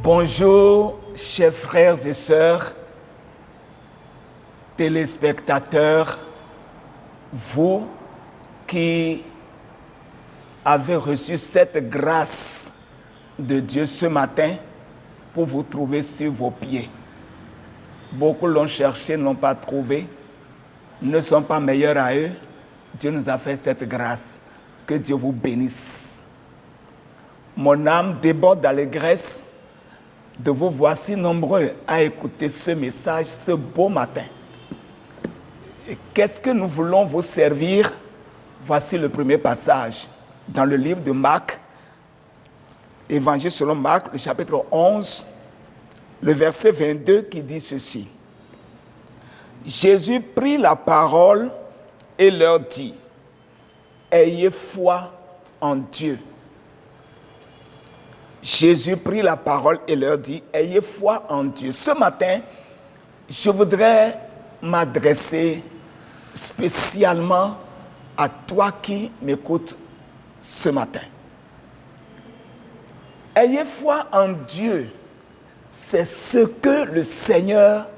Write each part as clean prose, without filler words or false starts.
Bonjour, chers frères et sœurs, téléspectateurs, vous qui avez reçu cette grâce de Dieu ce matin pour vous trouver sur vos pieds. Beaucoup l'ont cherché, ne l'ont pas trouvé, ne sont pas meilleurs à eux. Dieu nous a fait cette grâce. Que Dieu vous bénisse. Mon âme déborde d'allégresse de vous voir si nombreux à écouter ce message ce beau matin. Et qu'est-ce que nous voulons vous servir? Voici le premier passage dans le livre de Marc, Évangile selon Marc, le chapitre 11, le verset 22 qui dit ceci. Jésus prit la parole et leur dit, « Ayez foi en Dieu. » Jésus prit la parole et leur dit, « Ayez foi en Dieu. » Ce matin, je voudrais m'adresser spécialement à toi qui m'écoutes ce matin. Ayez foi en Dieu. C'est ce que le Seigneur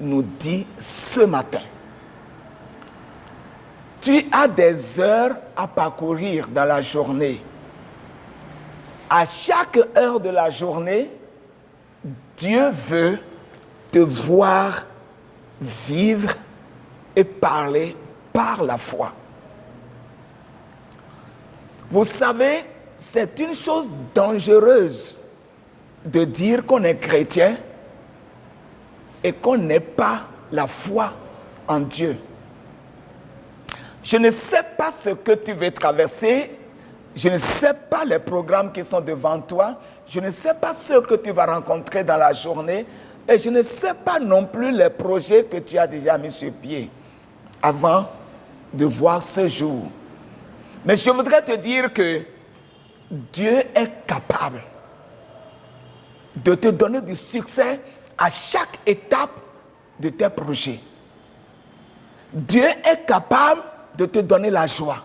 nous dit ce matin. Tu as des heures à parcourir dans la journée. À chaque heure de la journée, Dieu veut te voir vivre et parler par la foi. Vous savez, c'est une chose dangereuse de dire qu'on est chrétien et qu'on n'ait pas la foi en Dieu. Je ne sais pas ce que tu veux traverser, je ne sais pas les programmes qui sont devant toi, je ne sais pas ce que tu vas rencontrer dans la journée et je ne sais pas non plus les projets que tu as déjà mis sur pied avant de voir ce jour. Mais je voudrais te dire que Dieu est capable de te donner du succès à chaque étape de tes projets. Dieu est capable de te donner la joie.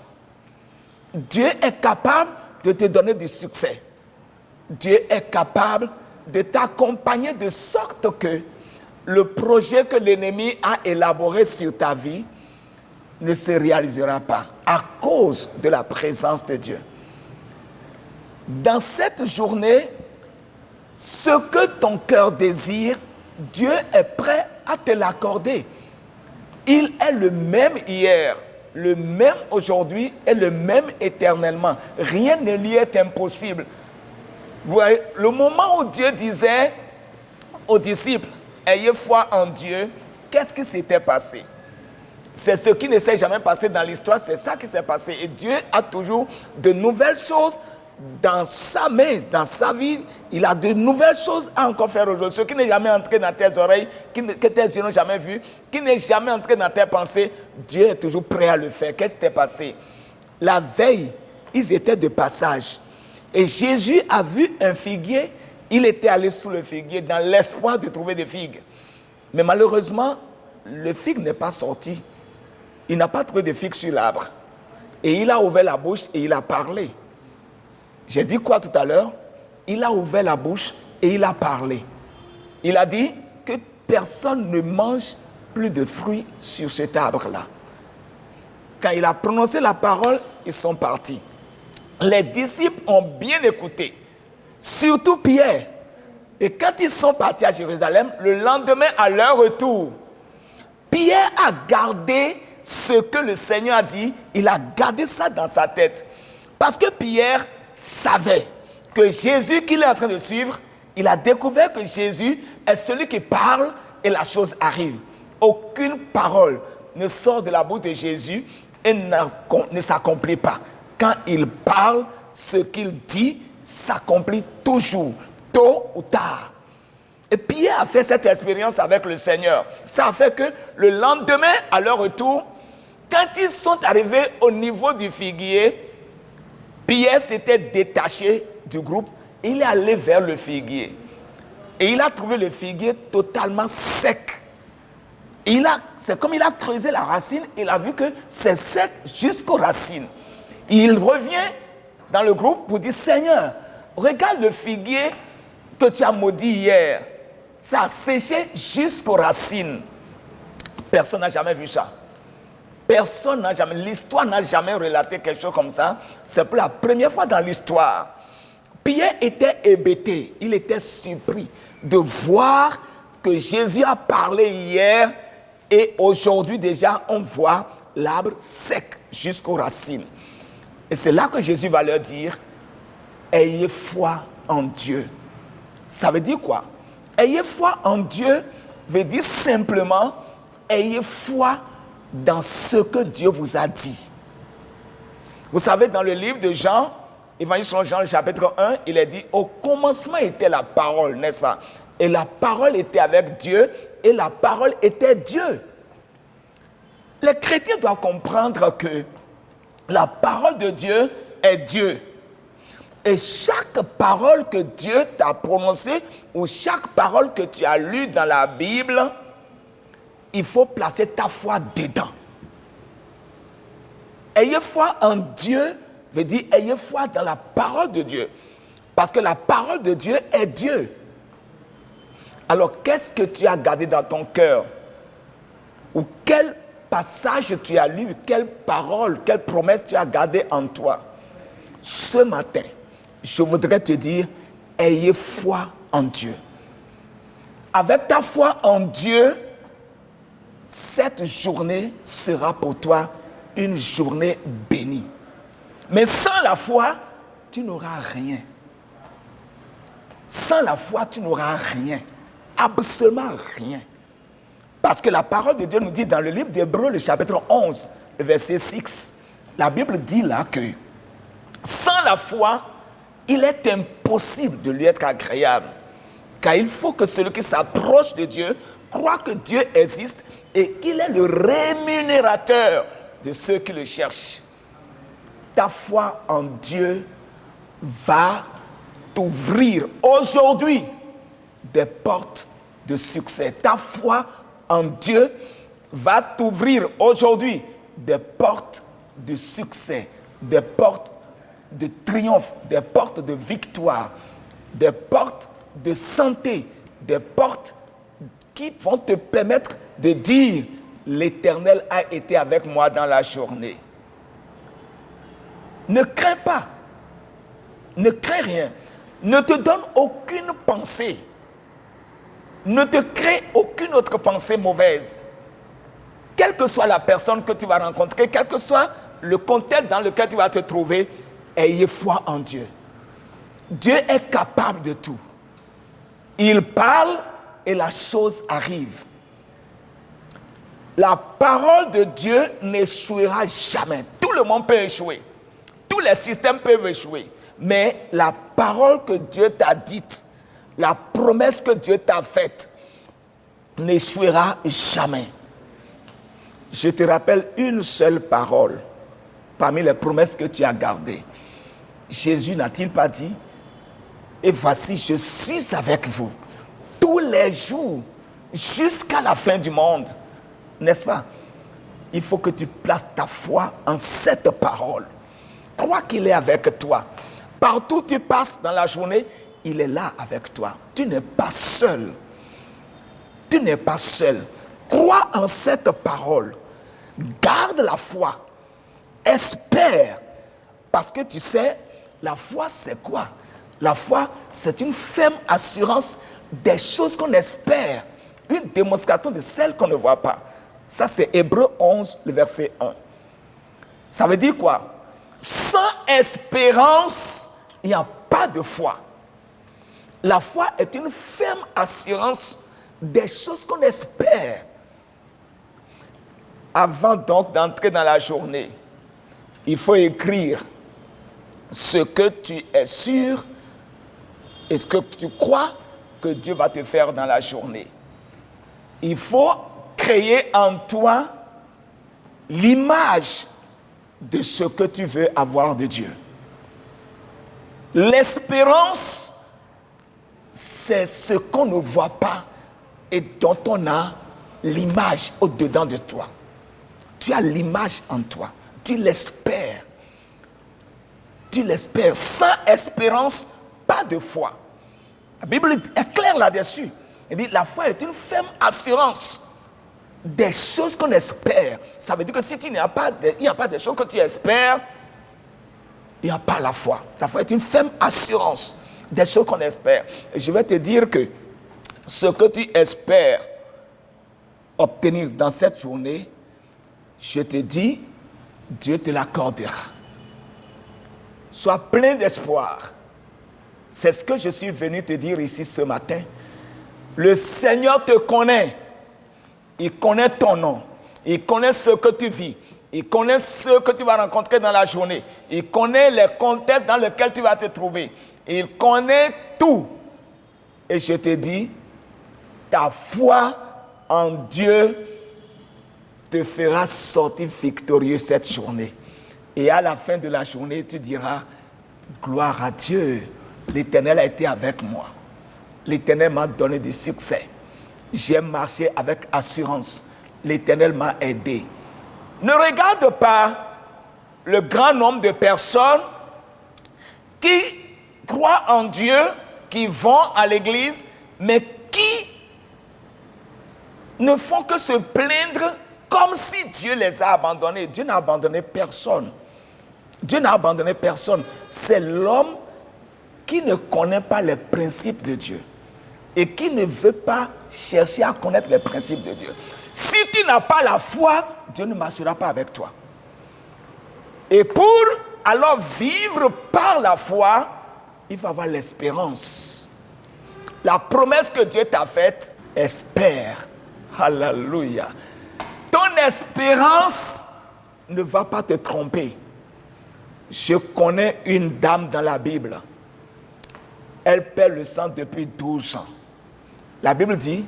Dieu est capable de te donner du succès. Dieu est capable de t'accompagner de sorte que le projet que l'ennemi a élaboré sur ta vie ne se réalisera pas à cause de la présence de Dieu. Dans cette journée, ce que ton cœur désire, Dieu est prêt à te l'accorder. Il est le même hier, le même aujourd'hui et le même éternellement. Rien ne lui est impossible. Vous voyez, le moment où Dieu disait aux disciples, ayez foi en Dieu, qu'est-ce qui s'était passé? C'est ce qui ne s'est jamais passé dans l'histoire, c'est ça qui s'est passé. Et Dieu a toujours de nouvelles choses dans sa main, dans sa vie. Il a de nouvelles choses à encore faire aujourd'hui. Ce qui n'est jamais entré dans tes oreilles, que tes yeux n'ont jamais vu, qui n'est jamais entré dans tes pensées, Dieu est toujours prêt à le faire. Qu'est-ce qui s'est passé? La veille, ils étaient de passage. Et Jésus a vu un figuier. Il était allé sous le figuier dans l'espoir de trouver des figues. Mais malheureusement, le figue n'est pas sorti. Il n'a pas trouvé de figues sur l'arbre. Et il a ouvert la bouche et il a parlé. J'ai dit quoi tout à l'heure? Il a ouvert la bouche et il a parlé. Il a dit que personne ne mange plus de fruits sur cet arbre-là. Quand il a prononcé la parole, ils sont partis. Les disciples ont bien écouté, surtout Pierre. Et quand ils sont partis à Jérusalem, le lendemain, à leur retour, Pierre a gardé ce que le Seigneur a dit. Il a gardé ça dans sa tête. Parce que Pierre savait que Jésus qu'il est en train de suivre, il a découvert que Jésus est celui qui parle et la chose arrive. Aucune parole ne sort de la bouche de Jésus et ne s'accomplit pas. Quand il parle, ce qu'il dit s'accomplit toujours, tôt ou tard. Et Pierre a fait cette expérience avec le Seigneur. Ça a fait que le lendemain, à leur retour, quand ils sont arrivés au niveau du figuier, Pierre s'était détaché du groupe, il est allé vers le figuier. Et il a trouvé le figuier totalement sec. C'est comme il a creusé la racine, il a vu que c'est sec jusqu'aux racines. Il revient dans le groupe pour dire, Seigneur, regarde le figuier que tu as maudit hier, ça a séché jusqu'aux racines. Personne n'a jamais vu ça. Personne n'a jamais, l'histoire n'a jamais relaté quelque chose comme ça. C'est pour la première fois dans l'histoire. Pierre était hébété, il était surpris de voir que Jésus a parlé hier et aujourd'hui déjà on voit l'arbre sec jusqu'aux racines. Et c'est là que Jésus va leur dire, ayez foi en Dieu. Ça veut dire quoi? Ayez foi en Dieu veut dire simplement, ayez foi dans ce que Dieu vous a dit. Vous savez, dans le livre de Jean, Évangile selon Jean, le chapitre 1, il est dit, au commencement était la parole, n'est-ce pas? Et la parole était avec Dieu, et la parole était Dieu. Les chrétiens doivent comprendre que la parole de Dieu est Dieu. Et chaque parole que Dieu t'a prononcée, ou chaque parole que tu as lue dans la Bible, il faut placer ta foi dedans. Ayez foi en Dieu, veut dire ayez foi dans la parole de Dieu. Parce que la parole de Dieu est Dieu. Alors, qu'est-ce que tu as gardé dans ton cœur? Ou quel passage tu as lu, quelle parole, quelle promesse tu as gardé en toi? Ce matin, je voudrais te dire, ayez foi en Dieu. Avec ta foi en Dieu, cette journée sera pour toi une journée bénie. Mais sans la foi, tu n'auras rien. Sans la foi, tu n'auras rien. Absolument rien. Parce que la parole de Dieu nous dit dans le livre d'Hébreux, le chapitre 11, le verset 6, la Bible dit là que sans la foi, il est impossible de lui être agréable. Car il faut que celui qui s'approche de Dieu croit que Dieu existe et qu'il est le rémunérateur de ceux qui le cherchent. Ta foi en Dieu va t'ouvrir aujourd'hui des portes de succès. Ta foi en Dieu va t'ouvrir aujourd'hui des portes de succès, des portes de triomphe, des portes de victoire, des portes de santé, des portes qui vont te permettre de dire « L'Éternel a été avec moi dans la journée ». Ne crains pas, ne crains rien, ne te donne aucune pensée, ne te crée aucune autre pensée mauvaise. Quelle que soit la personne que tu vas rencontrer, quel que soit le contexte dans lequel tu vas te trouver, ayez foi en Dieu. Dieu est capable de tout. Il parle et la chose arrive. La parole de Dieu n'échouera jamais. Tout le monde peut échouer. Tous les systèmes peuvent échouer. Mais la parole que Dieu t'a dite, la promesse que Dieu t'a faite, n'échouera jamais. Je te rappelle une seule parole parmi les promesses que tu as gardées. Jésus n'a-t-il pas dit, « Et voici, je suis avec vous tous les jours jusqu'à la fin du monde. » N'est-ce pas? Il faut que tu places ta foi en cette parole. Crois qu'il est avec toi. Partout où tu passes dans la journée, il est là avec toi. Tu n'es pas seul. Tu n'es pas seul. Crois en cette parole. Garde la foi. Espère. Parce que tu sais, la foi, c'est quoi? La foi, c'est une ferme assurance des choses qu'on espère. Une démonstration de celles qu'on ne voit pas. Ça, c'est Hébreux 11, le verset 1. Ça veut dire quoi? Sans espérance, il n'y a pas de foi. La foi est une ferme assurance des choses qu'on espère. Avant donc d'entrer dans la journée, il faut écrire ce que tu es sûr et ce que tu crois que Dieu va te faire dans la journée. Il faut créer en toi l'image de ce que tu veux avoir de Dieu. L'espérance, c'est ce qu'on ne voit pas et dont on a l'image au-dedans de toi. Tu as l'image en toi. Tu l'espères. Tu l'espères. Sans espérance, pas de foi. La Bible est claire là-dessus. Elle dit, la foi est une ferme assurance des choses qu'on espère. Ça veut dire que si il n'y a pas des choses que tu espères, il n'y a pas la foi. La foi est une ferme assurance des choses qu'on espère. Et je vais te dire que ce que tu espères obtenir dans cette journée, je te dis, Dieu te l'accordera. Sois plein d'espoir. C'est ce que je suis venu te dire ici ce matin. Le Seigneur te connaît. Il connaît ton nom. Il connaît ce que tu vis. Il connaît ce que tu vas rencontrer dans la journée. Il connaît les contextes dans lesquels tu vas te trouver. Il connaît tout. Et je te dis, ta foi en Dieu te fera sortir victorieux cette journée. Et à la fin de la journée, tu diras, gloire à Dieu, l'Éternel a été avec moi. L'Éternel m'a donné du succès. J'ai marché avec assurance. L'Éternel m'a aidé. Ne regarde pas le grand nombre de personnes qui croient en Dieu, qui vont à l'église, mais qui ne font que se plaindre comme si Dieu les a abandonnés. Dieu n'a abandonné personne. Dieu n'a abandonné personne. C'est l'homme qui ne connaît pas les principes de Dieu et qui ne veut pas chercher à connaître les principes de Dieu. Si tu n'as pas la foi, Dieu ne marchera pas avec toi. Et pour alors vivre par la foi, il faut avoir l'espérance. La promesse que Dieu t'a faite, espère. Alléluia. Ton espérance ne va pas te tromper. Je connais une dame dans la Bible. Elle perd le sang depuis 12 ans. La Bible dit,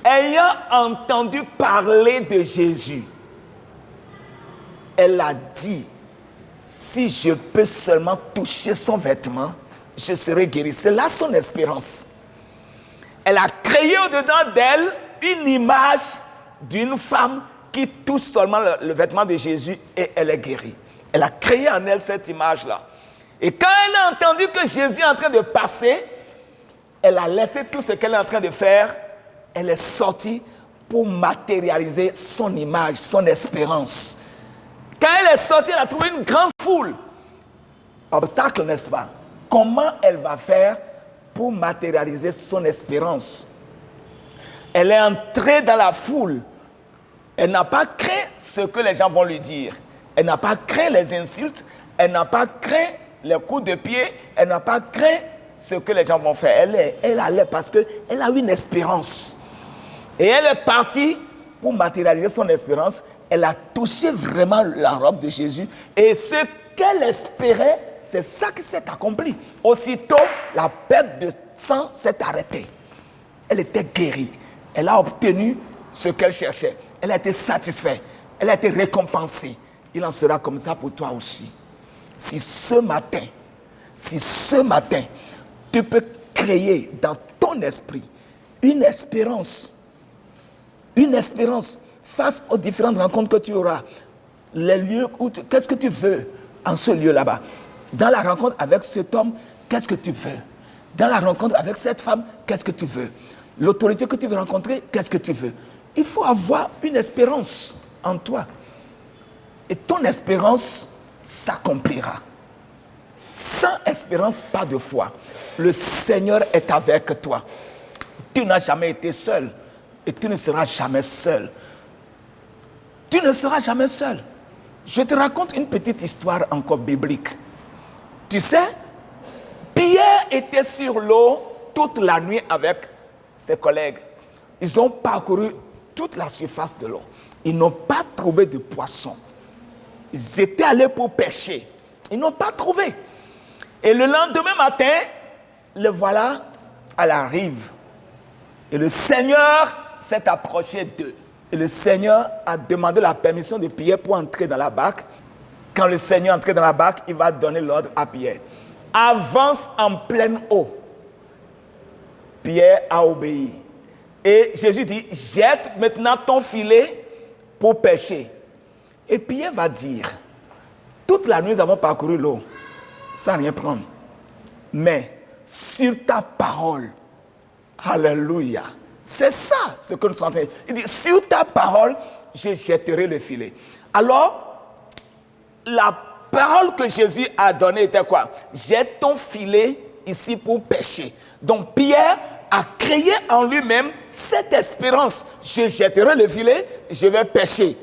ayant entendu parler de Jésus, elle a dit, si je peux seulement toucher son vêtement, je serai guéri. C'est là son espérance. Elle a créé au-dedans d'elle une image d'une femme qui touche seulement le vêtement de Jésus et elle est guérie. Elle a créé en elle cette image-là. Et quand elle a entendu que Jésus est en train de passer, elle a laissé tout ce qu'elle est en train de faire. Elle est sortie pour matérialiser son image, son espérance. Quand elle est sortie, elle a trouvé une grande foule. Obstacle, n'est-ce pas? Comment elle va faire pour matérialiser son espérance? Elle est entrée dans la foule. Elle n'a pas craint ce que les gens vont lui dire. Elle n'a pas craint les insultes. Elle n'a pas craint les coups de pied. Elle n'a pas craint ce que les gens vont faire. Elle allait parce qu'elle a une espérance. Et elle est partie pour matérialiser son espérance. Elle a touché vraiment la robe de Jésus. Et ce qu'elle espérait, c'est ça qui s'est accompli. Aussitôt, la perte de sang s'est arrêtée. Elle était guérie. Elle a obtenu ce qu'elle cherchait. Elle a été satisfaite. Elle a été récompensée. Il en sera comme ça pour toi aussi. Si ce matin, tu peux créer dans ton esprit une espérance face aux différentes rencontres que tu auras, les lieux où qu'est-ce que tu veux en ce lieu là-bas? Dans la rencontre avec cet homme, qu'est-ce que tu veux? Dans la rencontre avec cette femme, qu'est-ce que tu veux? L'autorité que tu veux rencontrer, qu'est-ce que tu veux? Il faut avoir une espérance en toi. Et ton espérance s'accomplira. Sans espérance, pas de foi. Le Seigneur est avec toi. Tu n'as jamais été seul. Et tu ne seras jamais seul. Tu ne seras jamais seul. Je te raconte une petite histoire encore biblique. Tu sais, Pierre était sur l'eau toute la nuit avec ses collègues. Ils ont parcouru toute la surface de l'eau. Ils n'ont pas trouvé de poisson. Ils étaient allés pour pêcher. Ils n'ont pas trouvé. Et le lendemain matin, le voilà à la rive. Et le Seigneur s'est approché d'eux. Et le Seigneur a demandé la permission de Pierre pour entrer dans la barque. Quand le Seigneur est entré dans la barque, il va donner l'ordre à Pierre. Avance en pleine eau. Pierre a obéi. Et Jésus dit, jette maintenant ton filet pour pêcher. Et Pierre va dire, toute la nuit nous avons parcouru l'eau sans rien prendre. Mais sur ta parole. Alléluia. C'est ça ce que nous sommes en train de dire. Il dit, sur ta parole, je jetterai le filet. Alors, la parole que Jésus a donnée était quoi? Jette ton filet ici pour pêcher. Donc Pierre a créé en lui-même cette espérance. Je jetterai le filet, je vais pêcher.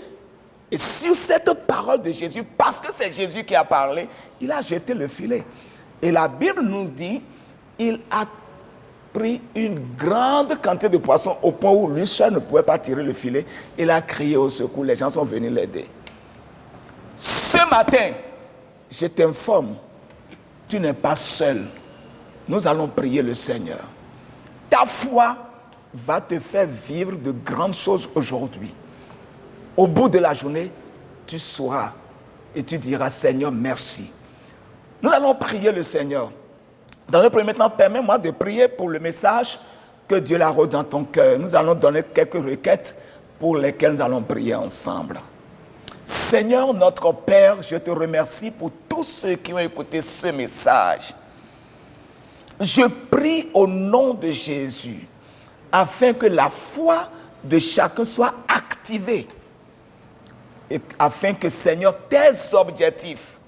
Et sur cette parole de Jésus, parce que c'est Jésus qui a parlé, il a jeté le filet. Et la Bible nous dit, il a pris une grande quantité de poissons au point où lui seul ne pouvait pas tirer le filet. Il a crié au secours, les gens sont venus l'aider. Ce matin, je t'informe, tu n'es pas seul. Nous allons prier le Seigneur. Ta foi va te faire vivre de grandes choses aujourd'hui. Au bout de la journée, tu sauras et tu diras, Seigneur, merci. Nous allons prier le Seigneur. Dans le premier temps, permets-moi de prier pour le message que Dieu l'a reçu dans ton cœur. Nous allons donner quelques requêtes pour lesquelles nous allons prier ensemble. Seigneur, notre Père, je te remercie pour tous ceux qui ont écouté ce message. Je prie au nom de Jésus afin que la foi de chacun soit activée et afin que, Seigneur, tes objectifs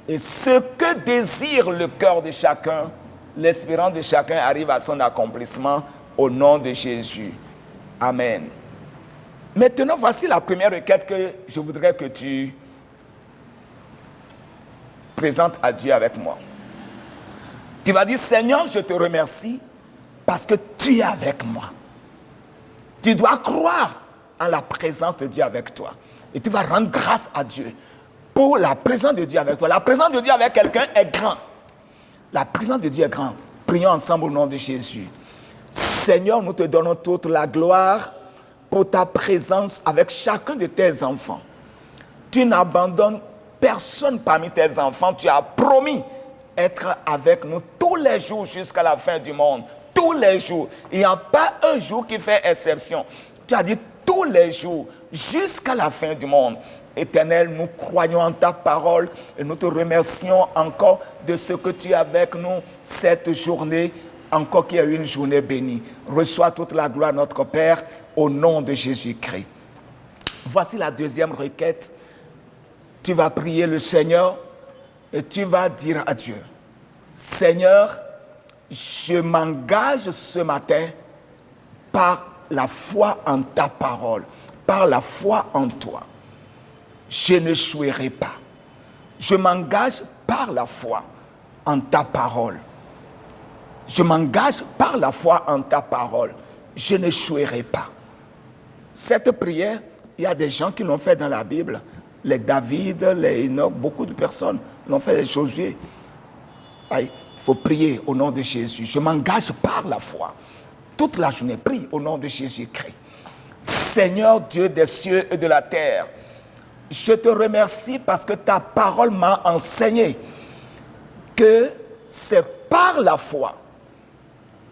et ce que désire le cœur de chacun, l'espérance de chacun arrive à son accomplissement au nom de Jésus. Amen. Maintenant, voici la première requête que je voudrais que tu présentes à Dieu avec moi. Tu vas dire, Seigneur, je te remercie parce que tu es avec moi. Tu dois croire en la présence de Dieu avec toi. Et tu vas rendre grâce à Dieu pour la présence de Dieu avec toi. La présence de Dieu avec quelqu'un est grand. La présence de Dieu est grande. Prions ensemble au nom de Jésus. Seigneur, nous te donnons toute la gloire pour ta présence avec chacun de tes enfants. Tu n'abandonnes personne parmi tes enfants. Tu as promis être avec nous tous les jours jusqu'à la fin du monde. Tous les jours. Il n'y a pas un jour qui fait exception. Tu as dit tous les jours jusqu'à la fin du monde. Éternel, nous croyons en ta parole et nous te remercions encore de ce que tu es avec nous cette journée, encore qu'il y a eu une journée bénie. Reçois toute la gloire, notre Père, au nom de Jésus-Christ. Voici la deuxième requête. Tu vas prier le Seigneur et tu vas dire à Dieu, Seigneur, je m'engage ce matin par la foi en ta parole, par la foi en toi. Je n'échouerai pas. Je m'engage par la foi en ta parole. Je m'engage par la foi en ta parole. Je n'échouerai pas. Cette prière, il y a des gens qui l'ont fait dans la Bible. Les David, les Enoch, beaucoup de personnes l'ont fait, les Josué. Il faut prier au nom de Jésus. Je m'engage par la foi. Toute la journée, prie au nom de Jésus-Christ. Seigneur Dieu des cieux et de la terre, je te remercie parce que ta parole m'a enseigné que c'est par la foi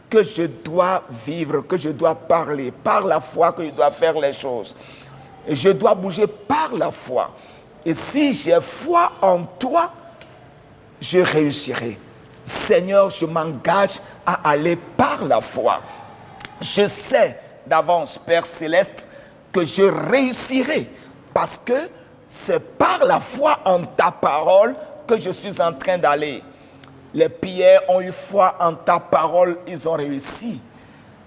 que je dois vivre, que je dois parler, par la foi que je dois faire les choses. Et je dois bouger par la foi. Et si j'ai foi en toi, je réussirai. Seigneur, je m'engage à aller par la foi. Je sais d'avance, Père Céleste, que je réussirai parce que c'est par la foi en ta parole que je suis en train d'aller. Les Pierres ont eu foi en ta parole, ils ont réussi.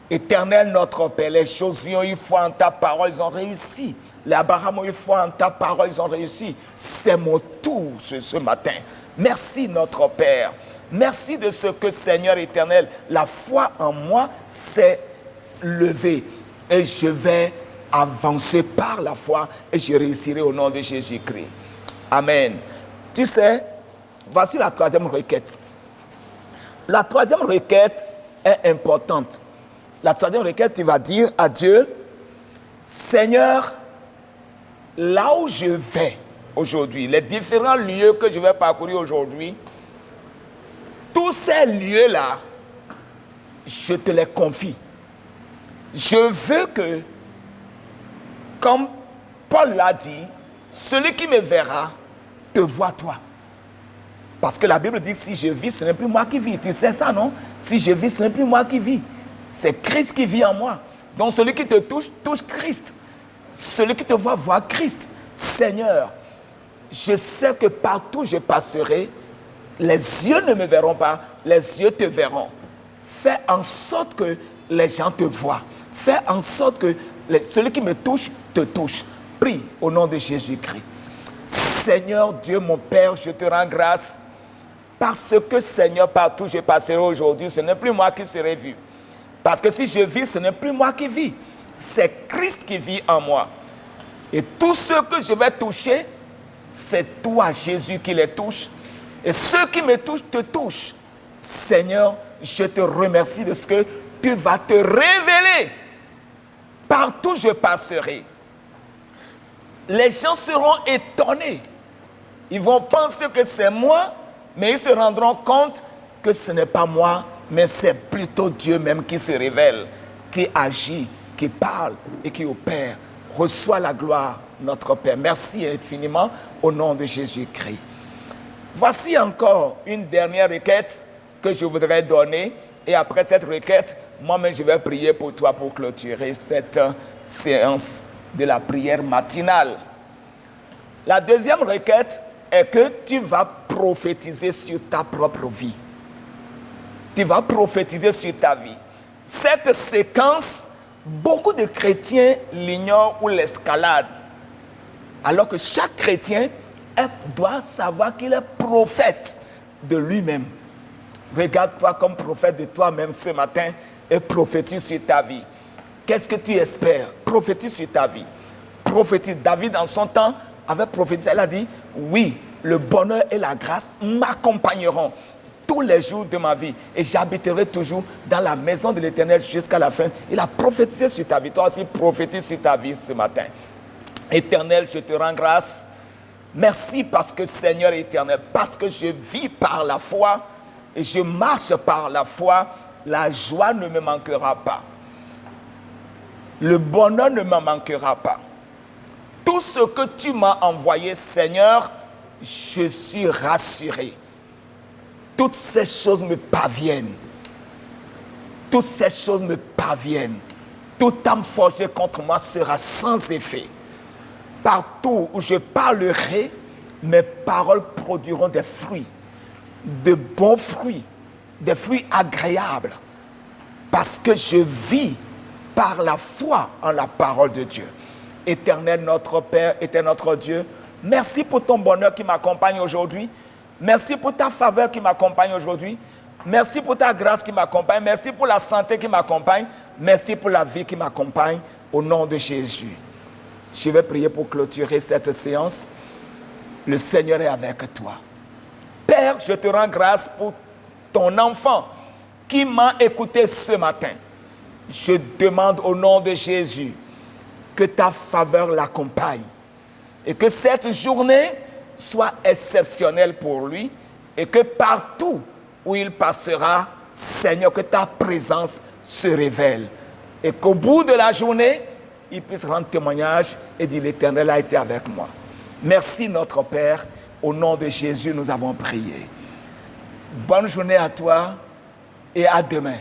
Éternel notre Père, les Josué ont eu foi en ta parole, ils ont réussi. Les Abraham ont eu foi en ta parole, ils ont réussi. C'est mon tour ce matin. Merci notre Père. Merci de ce que, Seigneur éternel, la foi en moi s'est levée. Et je vais avancer par la foi et je réussirai au nom de Jésus-Christ. Amen. Tu sais, voici la troisième requête. La troisième requête est importante. La troisième requête, tu vas dire à Dieu, Seigneur, là où je vais aujourd'hui, les différents lieux que je vais parcourir aujourd'hui, tous ces lieux-là, je te les confie. Je veux que, comme Paul l'a dit, celui qui me verra, te voit toi. Parce que la Bible dit que si je vis, ce n'est plus moi qui vis. Tu sais ça, non? Si je vis, ce n'est plus moi qui vis. C'est Christ qui vit en moi. Donc celui qui te touche, touche Christ. Celui qui te voit, voit Christ. Seigneur, je sais que partout je passerai, les yeux ne me verront pas, les yeux te verront. Fais en sorte que les gens te voient. Fais en sorte que celui qui me touche, te touche. Prie au nom de Jésus-Christ. Seigneur Dieu, mon Père, je te rends grâce parce que, Seigneur, partout je passerai aujourd'hui, ce n'est plus moi qui serai vu. Parce que si je vis, ce n'est plus moi qui vis. C'est Christ qui vit en moi. Et tous ceux que je vais toucher, c'est toi, Jésus, qui les touche. Et ceux qui me touchent, te touchent. Seigneur, je te remercie de ce que tu vas te révéler. Partout je passerai. Les gens seront étonnés. Ils vont penser que c'est moi, mais ils se rendront compte que ce n'est pas moi, mais c'est plutôt Dieu même qui se révèle, qui agit, qui parle et qui opère. Reçois la gloire, notre Père. Merci infiniment au nom de Jésus-Christ. Voici encore une dernière requête que je voudrais donner. Et après cette requête, moi-même, je vais prier pour toi pour clôturer cette séance de la prière matinale. La deuxième requête est que tu vas prophétiser sur ta propre vie. Tu vas prophétiser sur ta vie. Cette séquence, beaucoup de chrétiens l'ignorent ou l'escaladent. Alors que chaque chrétien doit savoir qu'il est prophète de lui-même. Regarde-toi comme prophète de toi-même ce matin et prophétise sur ta vie. Qu'est-ce que tu espères? Prophétise sur ta vie. Prophétise. David, en son temps, avait prophétisé. Elle a dit, oui, le bonheur et la grâce m'accompagneront tous les jours de ma vie et j'habiterai toujours dans la maison de l'Éternel jusqu'à la fin. Il a prophétisé sur ta vie. Toi aussi, prophétise sur ta vie ce matin. Éternel, je te rends grâce. Merci parce que, Seigneur éternel, parce que je vis par la foi et je marche par la foi, la joie ne me manquera pas. Le bonheur ne me manquera pas. Tout ce que tu m'as envoyé, Seigneur, je suis rassuré. Toutes ces choses me parviennent. Toutes ces choses me parviennent. Toute âme forgée contre moi sera sans effet. Partout où je parlerai, mes paroles produiront des fruits, de bons fruits, des fruits agréables, parce que je vis par la foi en la parole de Dieu. Éternel notre Père, éternel notre Dieu, merci pour ton bonheur qui m'accompagne aujourd'hui. Merci pour ta faveur qui m'accompagne aujourd'hui. Merci pour ta grâce qui m'accompagne. Merci pour la santé qui m'accompagne. Merci pour la vie qui m'accompagne. Au nom de Jésus. Je vais prier pour clôturer cette séance. Le Seigneur est avec toi. Père, je te rends grâce pour ton enfant qui m'a écouté ce matin. Je demande au nom de Jésus que ta faveur l'accompagne et que cette journée soit exceptionnelle pour lui et que partout où il passera, Seigneur, que ta présence se révèle et qu'au bout de la journée, il puisse rendre témoignage et dire l'Éternel a été avec moi. Merci notre Père, au nom de Jésus nous avons prié. Bonne journée à toi et à demain.